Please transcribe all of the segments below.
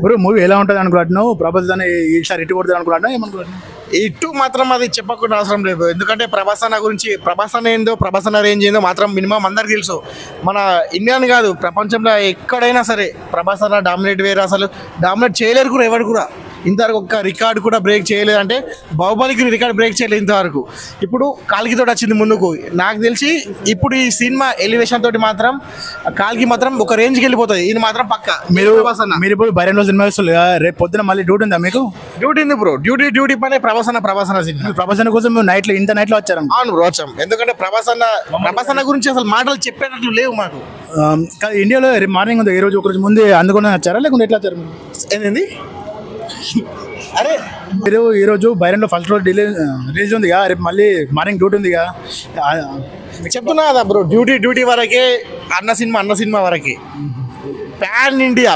Bro movie ఎలా ఉంటుంది అనుకుంటున్నావు? ప్రభాస్ అని ఈసారి ఇటు కొడుతుంది అనుకుంటున్నావు ఏమనుకుంటున్నావు? ఇటు మాత్రం అది చెప్పకుండా అవసరం లేదు, ఎందుకంటే ప్రభాస్ అన్న గురించి, ప్రభాస్ అన్న ఏందో, ప్రభాస్ అన్న రేంజ్ ఏందో మాత్రం మినిమం అందరికి తెలుసు. మన ఇండియన్ కాదు, ప్రపంచంలో ఎక్కడైనా సరే ప్రభాస్ అన్న డామినేట్ వేరు, అసలు డామినేట్ చేయలేరు కూడా ఎవరు కూడా. ఇంతవరకు ఒక్క రికార్డు కూడా బ్రేక్ చేయలేదు, అంటే బాహుబలికి రికార్డ్ బ్రేక్ చేయలేదు ఇంతవరకు. ఇప్పుడు కాల్కితో వచ్చింది ముందుకు. నాకు తెలిసి ఇప్పుడు ఈ సినిమా ఎలివేషన్ తోటి మాత్రం కాల్కి మాత్రం ఒక రేంజ్కి వెళ్ళిపోతుంది, ఇది మాత్రం పక్క. మీరు ఇప్పుడు బైరన్లో సినిమా చూస్తారు కదా, రేపు పొద్దున మళ్ళీ డ్యూటీ ఉందా మీకు? డ్యూటీ ఉంది బ్రో, డ్యూటీ పనే ప్రభాస్ అన్న సినిమా. ప్రభాస్ అన్న కోసం నైట్లో ఇంత నైట్లో వచ్చారు? అవును బ్రో, వచ్చాం. ఎందుకంటే ప్రభాస్ అన్న గురించి అసలు మాటలు చెప్పేటట్లు లేవు మాకు. ఇండియాలో రేపు మార్నింగ్ ఉంది, ఈ రోజు ఒక రోజు ముందే అందుకుని వచ్చారా లేకుంటే ఎట్లా వచ్చారు? ఏంది అరే మీరు ఈరోజు బైరన్లో ఫస్ట్ రోజు రిలీజ్ ఉంది కదా, రేపు మళ్ళీ మార్నింగ్ డ్యూటీ ఉంది కదా. చెప్తున్నా కదా బ్రో, డ్యూటీ వరకే అన్న సినిమా వరకే. పాన్ ఇండియా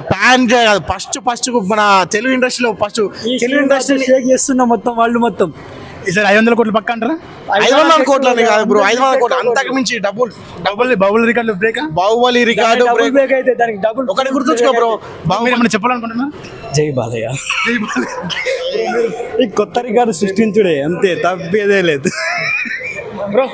కాదు, ఫస్ట్ మన తెలుగు ఇండస్ట్రీలో తెలుగు ఇండస్ట్రీ షేక్ చేస్తున్న మొత్తం వాళ్ళు మొత్తం ఈసారి 500 కోట్లు పక్క అంటారా? 500 కోట్లని కాదు బ్రో, 500 కోట్లు అంతకు మించి Baahubali record break. Baahubali record break అయితే దానికి డబుల్. ఒకటి గుర్తుంచుకో బ్రో, మీరు ఏమైనా చెప్పాలనుకుంటున్నా? జై బాలయ్య. ఈ కొత్త రికార్డు సృష్టించుడే, అంతే, తప్పేదే లేదు బ్రో.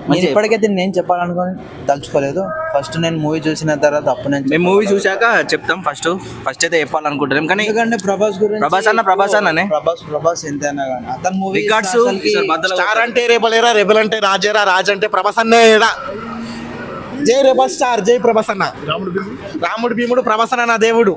నేను ఇప్పటికైతే నేను చెప్పాలనుకుని తలుచుకోలేదు. ఫస్ట్ నేను మూవీ చూసిన తర్వాత అప్పుడు మేము మూవీ చూశాక చెప్తాం. ఫస్ట్ అయితే చెప్పాలనుకుంటున్నాం, కానీ ఎందుకంటే ప్రభాస్ గురించి, ప్రభాస్ అన్ననే ప్రభాస్ ఎంతైనా కానీ అతని మూవీ రికార్డ్స్ స్టార్ అంటే రెబలేరా, రెబల్ అంటే రాజేరా, రాజ్ అంటే ప్రభాస్ అన్నే. జై రెబల్ స్టార్, జై ప్రభాస్ అన్న. రాముడు భీముడు ప్రభాస్ అన్న నా దేవుడు.